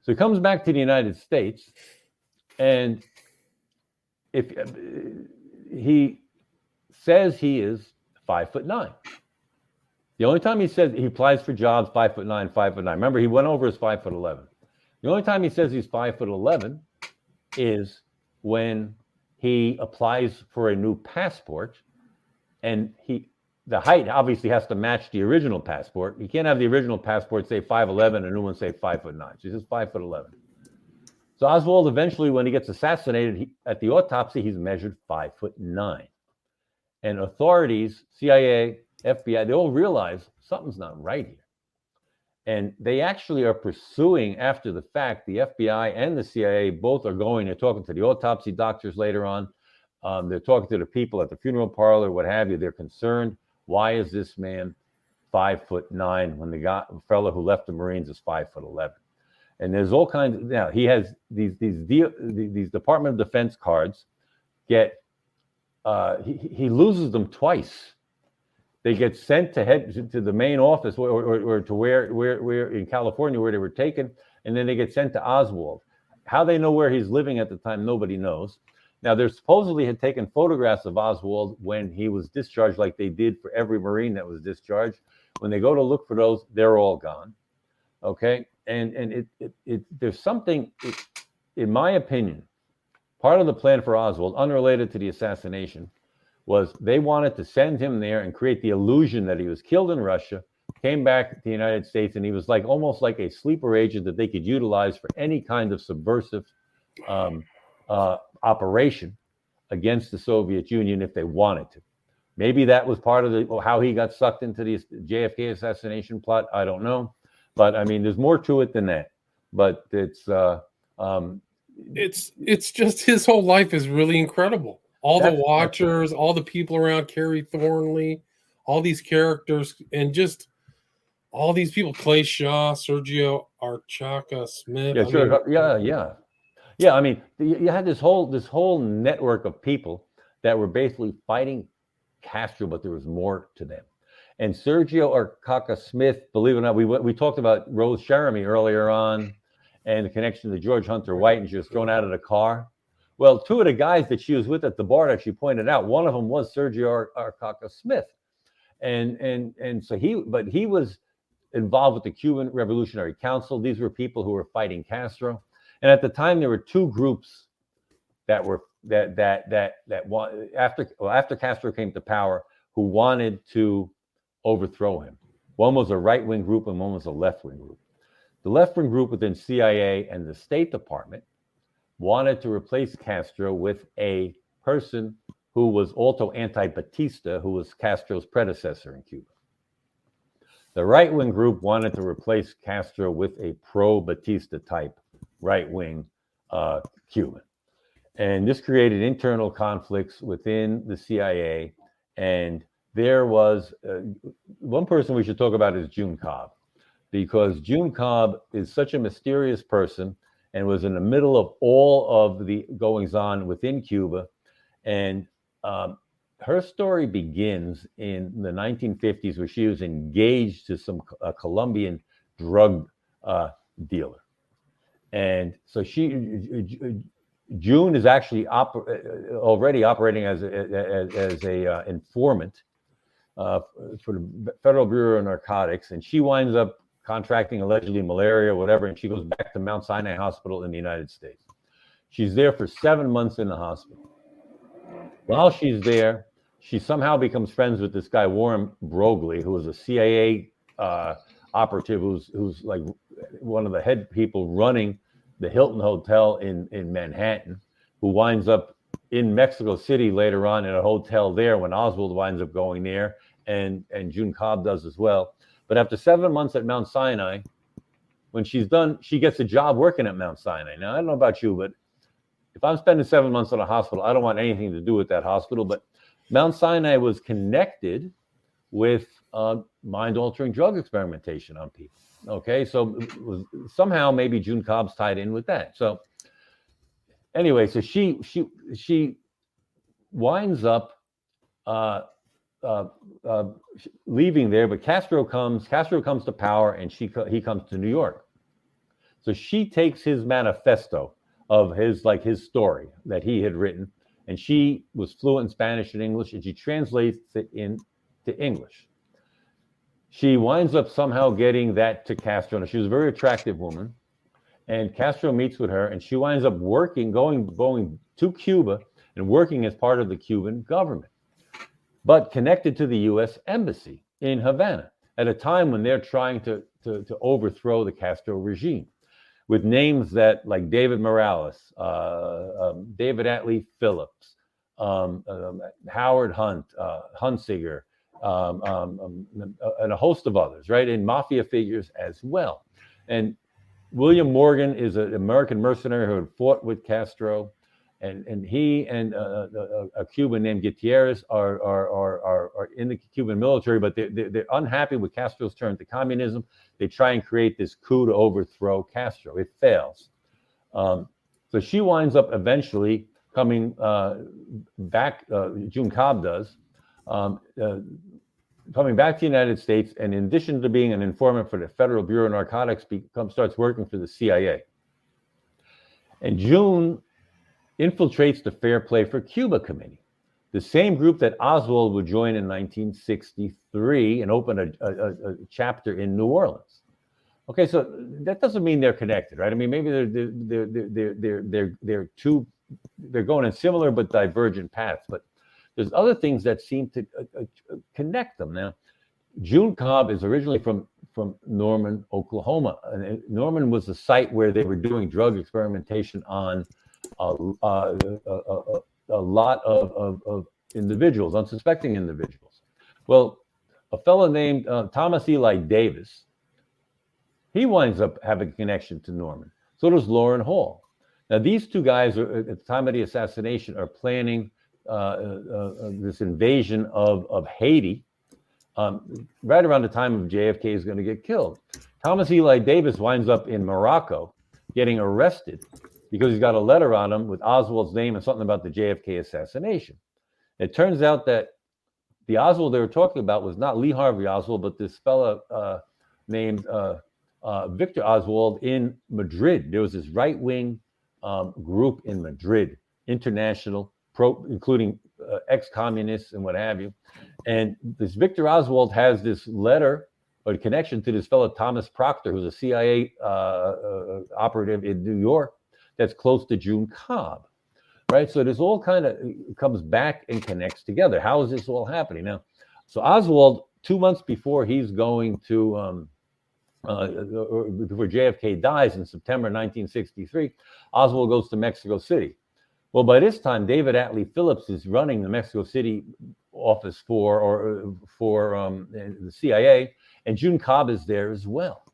So he comes back to the United States, and if he says he is 5'9". The only time he says he applies for jobs, 5'9", 5'9". Remember, he went over his 5'11". The only time he says he's 5'11" is when he applies for a new passport, and the height obviously has to match the original passport. You can't have the original passport say 5'11" and a new one say 5'9". So he says 5'11". So Oswald eventually, when he gets assassinated, at the autopsy, he's measured 5'9". And authorities, CIA, FBI, they all realize something's not right here. And they actually are pursuing, after the fact, the FBI and the CIA both are going, they're talking to the autopsy doctors later on. They're talking to the people at the funeral parlor, what have you. They're concerned. Why is this man 5'9" when the fellow who left the Marines is 5'11"? And there's all kinds of, now he has these Department of Defense cards he loses them twice. They get sent to the main office or to where in California where they were taken, and then they get sent to Oswald. How they know where he's living at the time, nobody knows. Now, they supposedly had taken photographs of Oswald when he was discharged, like they did for every Marine that was discharged. When they go to look for those, they're all gone. Okay, and there's something, in my opinion, part of the plan for Oswald, unrelated to the assassination, was they wanted to send him there and create the illusion that he was killed in Russia, came back to the United States, and he was almost like a sleeper agent that they could utilize for any kind of subversive operation against the Soviet Union if they wanted to. Maybe that was part of how he got sucked into the JFK assassination plot. I don't know, but I mean, there's more to it than that. But it's just his whole life is really incredible. All the Watchers, all the people around, Kerry Thornley, all these characters, and just all these people, Clay Shaw, Sergio Archaka Smith. Yeah, sure. Yeah. I mean, you had this whole network of people that were basically fighting Castro, but there was more to them. And Sergio Archaka Smith, believe it or not, we talked about Rose Jeremy earlier on, and the connection to George Hunter White, and she was thrown out of the car. Well, two of the guys that she was with at the bar that she pointed out, one of them was Sergio Archaka Smith, and so he was involved with the Cuban Revolutionary Council. These were people who were fighting Castro, and at the time there were two groups that after Castro came to power, who wanted to overthrow him. One was a right-wing group and one was a left-wing group. The left-wing group within CIA and the State Department wanted to replace Castro with a person who was also anti-Batista, who was Castro's predecessor in Cuba. The right-wing group wanted to replace Castro with a pro-Batista type right-wing Cuban. And this created internal conflicts within the CIA. And there was one person we should talk about is June Cobb, because June Cobb is such a mysterious person and was in the middle of all of the goings-on within Cuba. And her story begins in the 1950s, where she was engaged to some Colombian drug dealer. And so June is actually already operating as a informant for the Federal Bureau of Narcotics, and she winds up contracting allegedly malaria, whatever, and she goes back to Mount Sinai Hospital in the United States. She's there for 7 months in the hospital. While she's there, she somehow becomes friends with this guy, Warren Broglie, who is a CIA operative, who's like one of the head people running the Hilton Hotel in Manhattan, who winds up in Mexico City later on in a hotel there when Oswald winds up going there, and June Cobb does as well. But after 7 months at Mount Sinai, when she's done, she gets a job working at Mount Sinai. Now, I don't know about you, but if I'm spending 7 months in a hospital, I don't want anything to do with that hospital. But Mount Sinai was connected with mind-altering drug experimentation on people. Okay, so it was, somehow maybe June Cobb's tied in with that. So anyway, so she winds up leaving there, but Castro comes to power, and he comes to New York. So she takes his manifesto of his story that he had written, and she was fluent in Spanish and English, and she translates it into English. She winds up somehow getting that to Castro. Now, she was a very attractive woman, and Castro meets with her, and she winds up going to Cuba and working as part of the Cuban government, but connected to the U.S. Embassy in Havana at a time when they're trying to overthrow the Castro regime, with names that like David Morales, David Atlee Phillips, Howard Hunt, Hunsinger, and a host of others, right? And mafia figures as well. And William Morgan is an American mercenary who had fought with Castro, and he and a Cuban named Gutierrez are in the Cuban military, but they're unhappy with Castro's turn to communism. They try and create this coup to overthrow Castro. It fails. So she winds up eventually coming back, June Cobb does, coming back to the United States, and in addition to being an informant for the Federal Bureau of Narcotics, starts working for the CIA. And June infiltrates the Fair Play for Cuba Committee, the same group that Oswald would join in 1963 and open a chapter in New Orleans. Okay, so that doesn't mean they're connected, right? I mean, maybe they're going in similar but divergent paths, but there's other things that seem to connect them. Now, June Cobb is originally from Norman, Oklahoma. And Norman was the site where they were doing drug experimentation on a lot of individuals, unsuspecting individuals. Well, a fellow named Thomas Eli Davis, he winds up having a connection to Norman. So does Lauren Hall. Now, these two guys, at the time of the assassination, are planning this invasion of Haiti, right around the time of JFK is going to get killed. Thomas Eli Davis winds up in Morocco getting arrested because he's got a letter on him with Oswald's name and something about the JFK assassination. It turns out that the Oswald they were talking about was not Lee Harvey Oswald, but this fellow named Victor Oswald in Madrid. There was this right-wing group in Madrid, international, including ex-communists and what have you. And this Victor Oswald has this letter or connection to this fellow Thomas Proctor, who's a CIA operative in New York, that's close to June Cobb, right? So this all kind of comes back and connects together. How is this all happening now? So Oswald, 2 months before he's going to, before JFK dies in September 1963, Oswald goes to Mexico City. Well, by this time, David Atlee Phillips is running the Mexico City office for the CIA, and June Cobb is there as well.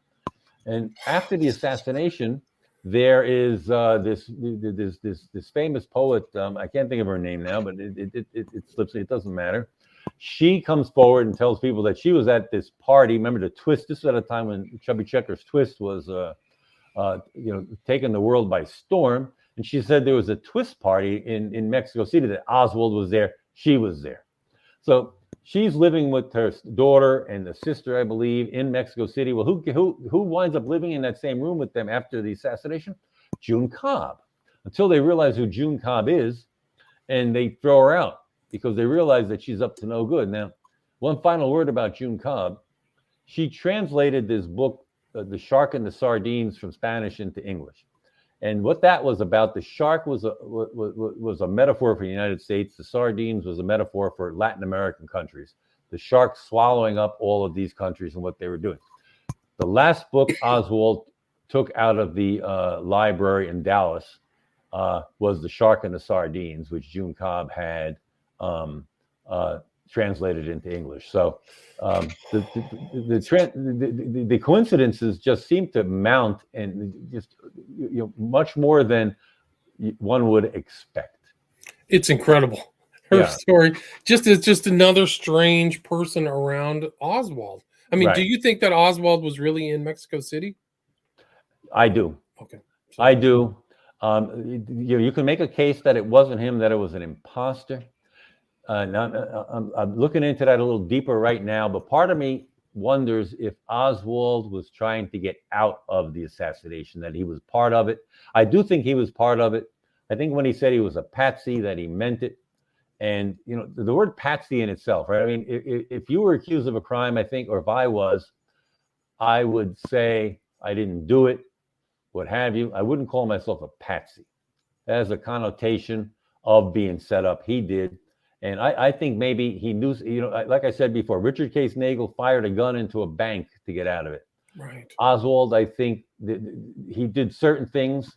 And after the assassination, there is this famous poet. I can't think of her name now, but it slips me. It doesn't matter. She comes forward and tells people that she was at this party. Remember the Twist? This was at a time when Chubby Checker's Twist was, taking the world by storm. And she said there was a Twist party in Mexico City that Oswald was there. She was there. So she's living with her daughter and the sister, I believe, in Mexico City. Well, who winds up living in that same room with them after the assassination? June Cobb. Until they realize who June Cobb is, and they throw her out because they realize that she's up to no good. Now, one final word about June Cobb. She translated this book, The Shark and the Sardines, from Spanish into English. And what that was about, the shark was a metaphor for the United States. The sardines was a metaphor for Latin American countries. The shark swallowing up all of these countries and what they were doing. The last book Oswald took out of the library in Dallas was The Shark and the Sardines, which June Cobb had translated into English. So the coincidences just seem to mount, and just much more than one would expect. It's incredible. Her story is just another strange person around Oswald. I mean, do you think that Oswald was really in Mexico City? I do. Okay. I do. You can make a case that it wasn't him, that it was an imposter. Now, I'm looking into that a little deeper right now, but part of me wonders if Oswald was trying to get out of the assassination, that he was part of it. I do think he was part of it. I think when he said he was a patsy, that he meant it. And, the word patsy in itself, right? I mean, if you were accused of a crime, I think, or if I was, I would say I didn't do it, what have you. I wouldn't call myself a patsy. That has a connotation of being set up. He did. And I think maybe he knew, like I said before, Richard Case Nagel fired a gun into a bank to get out of it. Right. Oswald, I think he did certain things.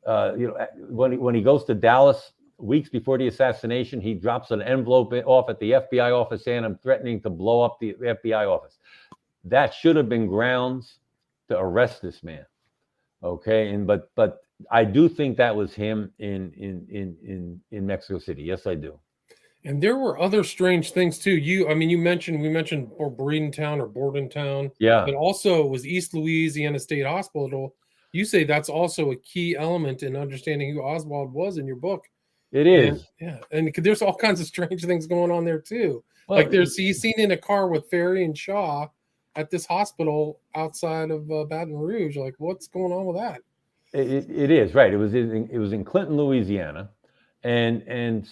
When he goes to Dallas weeks before the assassination, he drops an envelope off at the FBI office saying, "I'm threatening to blow up the FBI office." That should have been grounds to arrest this man. Okay, but I do think that was him in Mexico City. Yes, I do. And there were other strange things too. We mentioned Bordentown. Yeah. But also it was East Louisiana State Hospital. You say that's also a key element in understanding who Oswald was in your book. It is. And there's all kinds of strange things going on there too. Well, he's seen in a car with Ferry and Shaw at this hospital outside of Baton Rouge. Like, what's going on with that? It is, right. It was in Clinton, Louisiana. And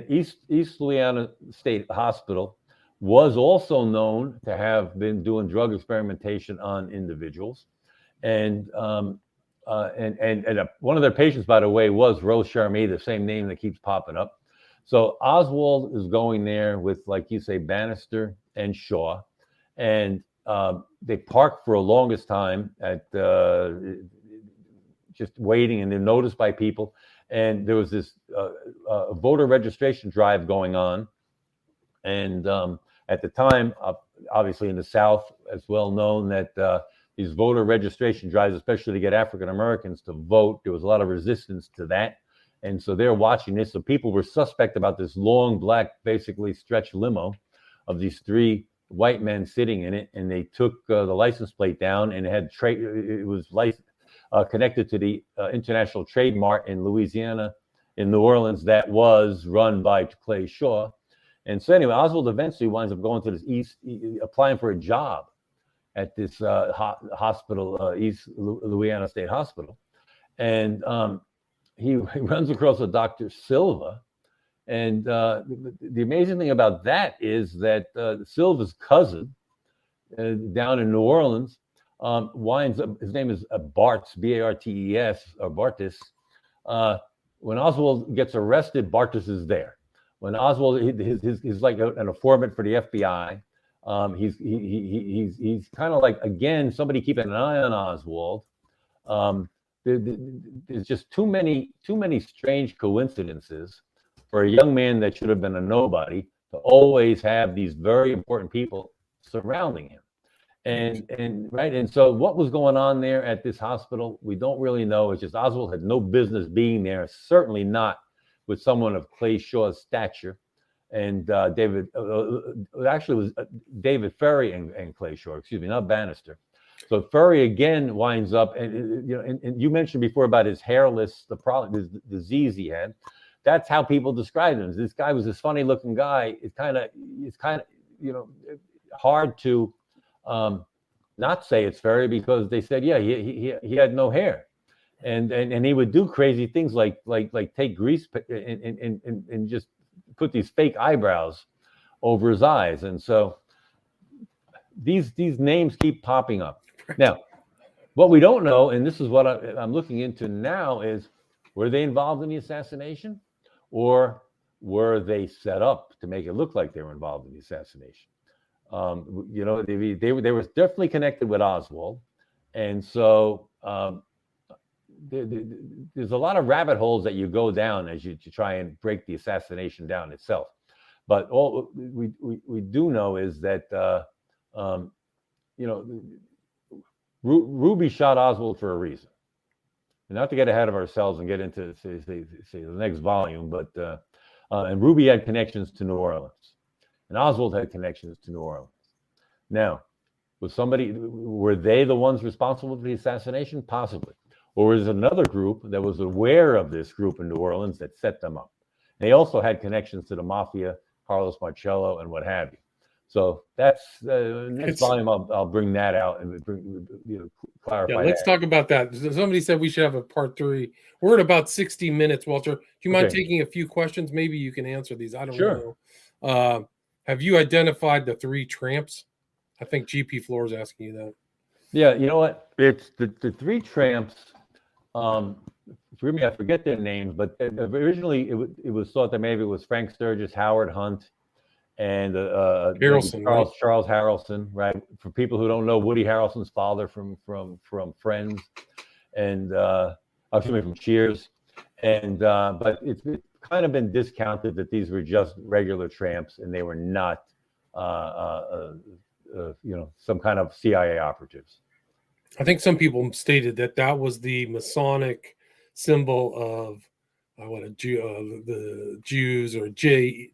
East Louisiana State Hospital was also known to have been doing drug experimentation on individuals, and one of their patients, by the way, was Rose Charmy, the same name that keeps popping up. So Oswald is going there with, like you say, Bannister and Shaw, and they parked for a longest time at just waiting, and they're noticed by people. And there was this voter registration drive going on. And at the time, obviously in the South, it's well known that these voter registration drives, especially to get African Americans to vote, there was a lot of resistance to that. And so they're watching this. So people were suspect about this long, black, basically stretched limo of these three white men sitting in it. And they took the license plate down, and it was licensed. Connected to the International Trade Mart in Louisiana, in New Orleans, that was run by Clay Shaw. And so anyway, Oswald eventually winds up going to this applying for a job at this hospital, East Louisiana State Hospital. And he runs across a Dr. Silva. And the amazing thing about that is that Silva's cousin down in New Orleans winds up, his name is Bartz, B-A-R-T-E-S, or Bartis. When Oswald gets arrested, Bartis is there. When Oswald, he's like an informant for the FBI. He's kind of like, again, somebody keeping an eye on Oswald. There's just too many strange coincidences for a young man that should have been a nobody to always have these very important people surrounding him. And so what was going on there at this hospital, we don't really know. It's just Oswald had no business being there, certainly not with someone of Clay Shaw's stature. And David was David Ferry and Clay Shaw, excuse me, not Bannister. So Ferry again winds up, and you mentioned before about his hairless, this disease he had. That's how people described him. This guy was this funny looking guy. It's kind of hard to not say it's Ferry, because they said, yeah, he had no hair, and he would do crazy things like take grease and just put these fake eyebrows over his eyes. And so these names keep popping up. Now, what we don't know, and this is what I'm looking into now, is were they involved in the assassination, or were they set up to make it look like they were involved in the assassination? They were definitely connected with Oswald, and so there's a lot of rabbit holes that you go down as you try and break the assassination down itself. But all we do know is that you know, Ruby shot Oswald for a reason. And not to get ahead of ourselves and get into say the next volume, but and Ruby had connections to New Orleans, and Oswald had connections to New Orleans. Now, were they the ones responsible for the assassination? Possibly. Or was it another group that was aware of this group in New Orleans that set them up? They also had connections to the mafia, Carlos Marcello, and what have you. So that's next volume. I'll bring that out and clarify. Yeah, let's talk about that. Somebody said we should have a part 3. We're at about 60 minutes, Walter. Do you mind taking a few questions? Maybe you can answer these. I don't know. Have you identified the 3 tramps? I think GP Floor is asking you that. Yeah, you know what? It's the 3 tramps. For me, I forget their names, but originally it was thought that maybe it was Frank Sturgis, Howard Hunt, and Harrelson, Charles Harrelson, right? For people who don't know, Woody Harrelson's father from Friends, and from Cheers, and but it's kind of been discounted that these were just regular tramps and they were not, some kind of CIA operatives. I think some people stated that was the Masonic symbol of the Jews, or JEWES,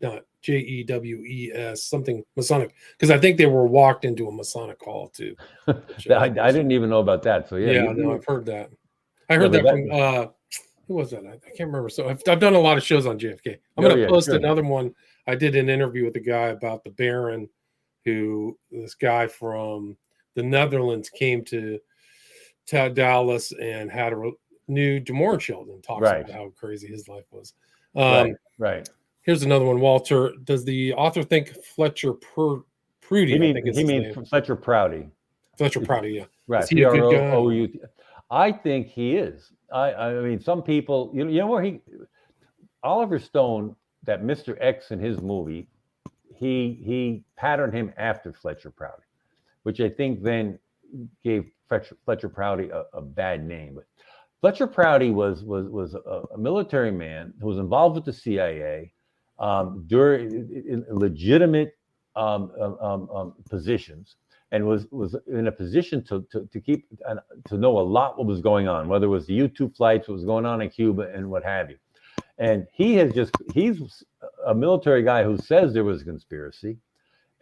something Masonic, because I think they were walked into a Masonic hall too. I didn't even know about that. So I've heard that. I heard that from who was that? I can't remember. So I've done a lot of shows on JFK. I'm going to post another one. I did an interview with a guy about the Baron, this guy from the Netherlands came to Dallas and had a new DeMoran Sheldon talks about how crazy his life was. Right. Here's another one, Walter. Does the author think Fletcher Prouty? He means Fletcher Prouty. Fletcher Prouty, yeah. Right. Is he a good guy? I think he is. I mean, some people, you know where Oliver Stone, that Mr. X in his movie, he patterned him after Fletcher Prouty, which I think then gave Fletcher Prouty a bad name. But Fletcher Prouty was a military man who was involved with the CIA during legitimate positions, and was in a position to keep to know a lot what was going on, whether it was the U-2 flights, what was going on in Cuba, and what have you. And he's a military guy who says there was a conspiracy,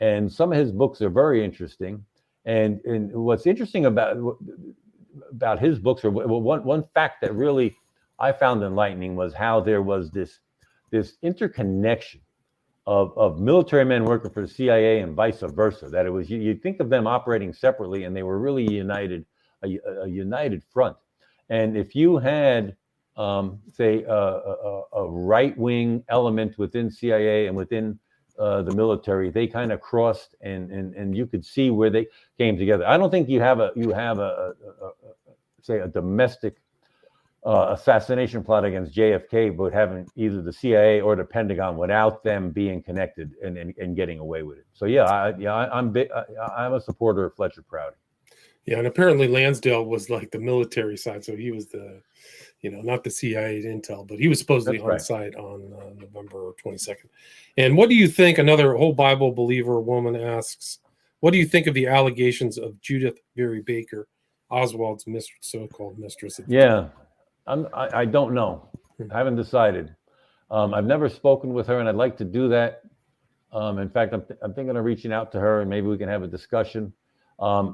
and some of his books are very interesting. And what's interesting about his books, or one fact that really I found enlightening, was how there was this interconnection of military men working for the CIA and vice versa. That it was, you think of them operating separately, and they were really united, a united front. And if you had, say, a right-wing element within CIA and within the military, they kind of crossed, and you could see where they came together. I don't think you have a domestic assassination plot against JFK, but having either the CIA or the Pentagon without them being connected and getting away with it. So I'm a supporter of Fletcher Prouty. Yeah, and apparently Lansdale was like the military side, so he was the, not the CIA intel, but he was supposedly on site on November 22nd. And what do you think? Another whole Bible believer woman asks, what do you think of the allegations of Judith Very Baker, Oswald's so-called mistress? Yeah, I don't know. I haven't decided. I've never spoken with her, and I'd like to do that. In fact, I'm thinking of reaching out to her, and maybe we can have a discussion.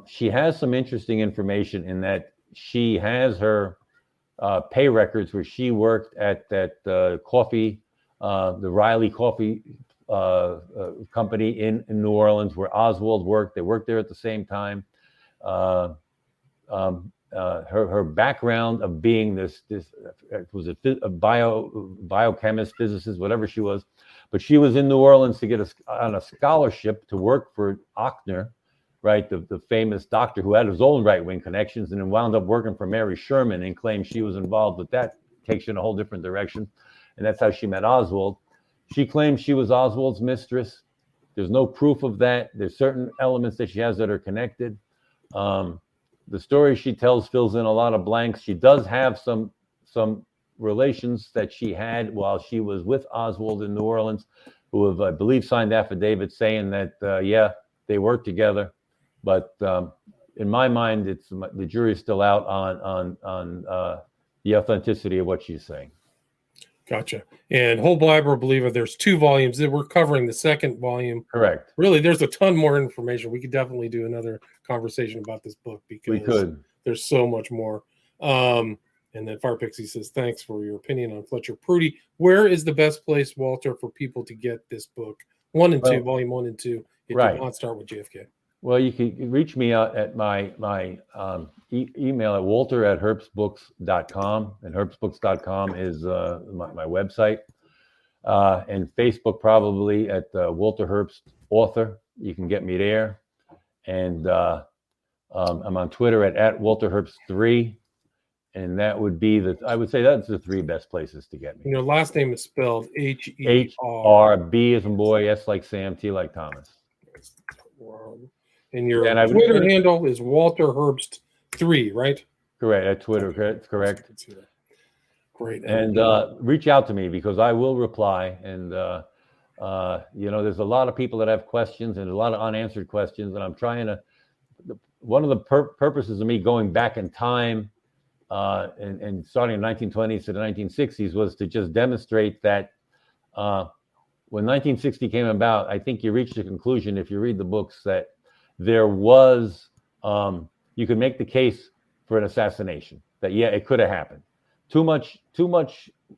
She has some interesting information in that she has her pay records where she worked at that coffee, the Riley Coffee company in New Orleans, where Oswald worked. They worked there at the same time. Her background of being this was a biochemist, physicist, whatever she was, but she was in New Orleans to get on a scholarship to work for Ochner, right, the famous doctor who had his own right-wing connections, and then wound up working for Mary Sherman and claimed she was involved with that. Takes you in a whole different direction, and that's how she met Oswald. She claims she was Oswald's mistress. There's no proof of that. There's certain elements that she has that are connected. The story she tells fills in a lot of blanks. She does have some relations that she had while she was with Oswald in New Orleans, who have, I believe, signed affidavits saying that, yeah, they work together. But in my mind, the jury is still out on the authenticity of what she's saying. Gotcha. And Whole Bible Believer, there's 2 volumes that we're covering the second volume. Correct. Really, there's a ton more information. We could definitely do another conversation about this book because there's so much more. And then Fire Pixie says, thanks for your opinion on Fletcher Prudy. Where is the best place, Walter, for people to get this book? 1 and 2, volume 1 and 2. It did not start with JFK. Well, you can reach me out at my email at walter@herbstbooks.com, and herbstbooks.com is my website, and Facebook probably at Walter Herbst Author. You can get me there, and I'm on Twitter at Walter Herbst 3, and that would be I would say that's the 3 best places to get me. Your last name is spelled H-R, B as in boy, S like Sam, T like Thomas. And your Twitter handle is Walter Herbst 3, right? Correct. At Twitter, correct. Great. And reach out to me because I will reply. And there's a lot of people that have questions and a lot of unanswered questions. And I'm trying to. One of the purposes of me going back in time and starting in the 1920s to the 1960s was to just demonstrate that when 1960 came about, I think you reach the conclusion if you read the books that there was, you could make the case for an assassination, that, yeah, it could have happened. Too much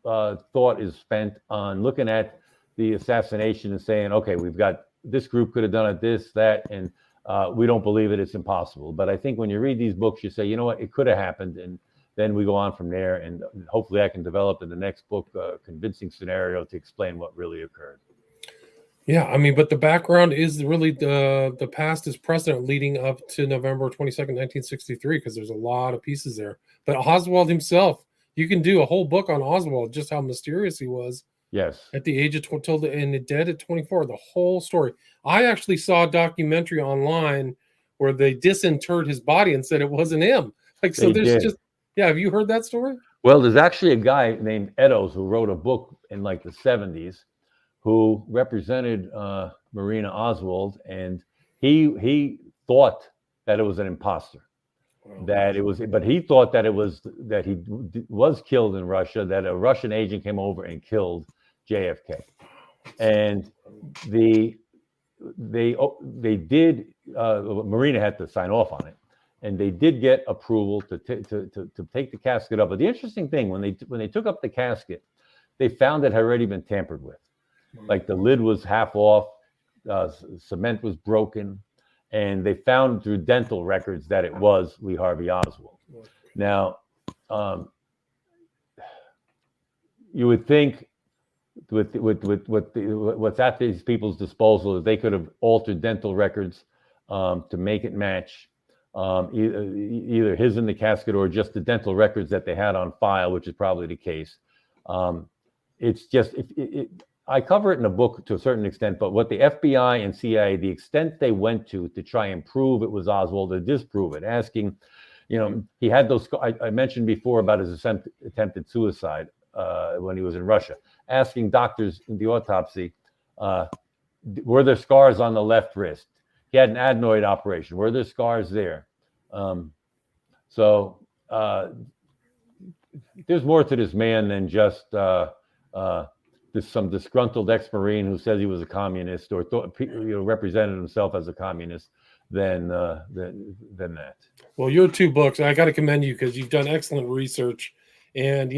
thought is spent on looking at the assassination and saying, okay, we've got this group could have done it, this, that, and we don't believe it, it's impossible. But I think when you read these books, you say, you know what, it could have happened. And then we go on from there. And hopefully I can develop in the next book a convincing scenario to explain what really occurred. Yeah, I mean, but the background is really the past is precedent leading up to November 22nd, 1963, because there's a lot of pieces there. But Oswald himself, you can do a whole book on Oswald, just how mysterious he was. Yes. At the age of and dead at 24, the whole story. I actually saw a documentary online where they disinterred his body and said it wasn't him. Like, so there's just, yeah. Have you heard that story? Well, there's actually a guy named Eddowes who wrote a book in like the 70s who represented Marina Oswald, and he thought that it was an imposter, but he thought that he was killed in Russia, that a Russian agent came over and killed JFK, and they did. Marina had to sign off on it, and they did get approval to take the casket up. But the interesting thing, when they took up the casket, they found it had already been tampered with. Like the lid was half off, cement was broken, and they found through dental records that it was Lee Harvey Oswald. Now, you would think with what's at these people's disposal that they could have altered dental records to make it match either his in the casket or just the dental records that they had on file, which is probably the case. It's just I cover it in a book to a certain extent, but what the FBI and CIA, the extent they went to try and prove it was Oswald or disprove it, asking, he had those, I mentioned before about his attempted suicide when he was in Russia, asking doctors in the autopsy, were there scars on the left wrist? He had an adenoid operation. Were there scars there? So there's more to this man than just some disgruntled ex-Marine who says he was a communist or represented himself as a communist than that. Well, your 2 books, I got to commend you because you've done excellent research. And,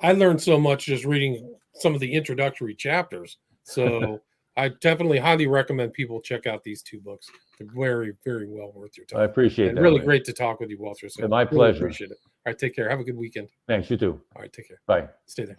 I learned so much just reading some of the introductory chapters. So I definitely highly recommend people check out these 2 books. They're very, very well worth your time. I appreciate that. Really great to talk with you, Walter. So my pleasure. Appreciate it. All right, take care. Have a good weekend. Thanks, you too. All right, take care. Bye. Stay there.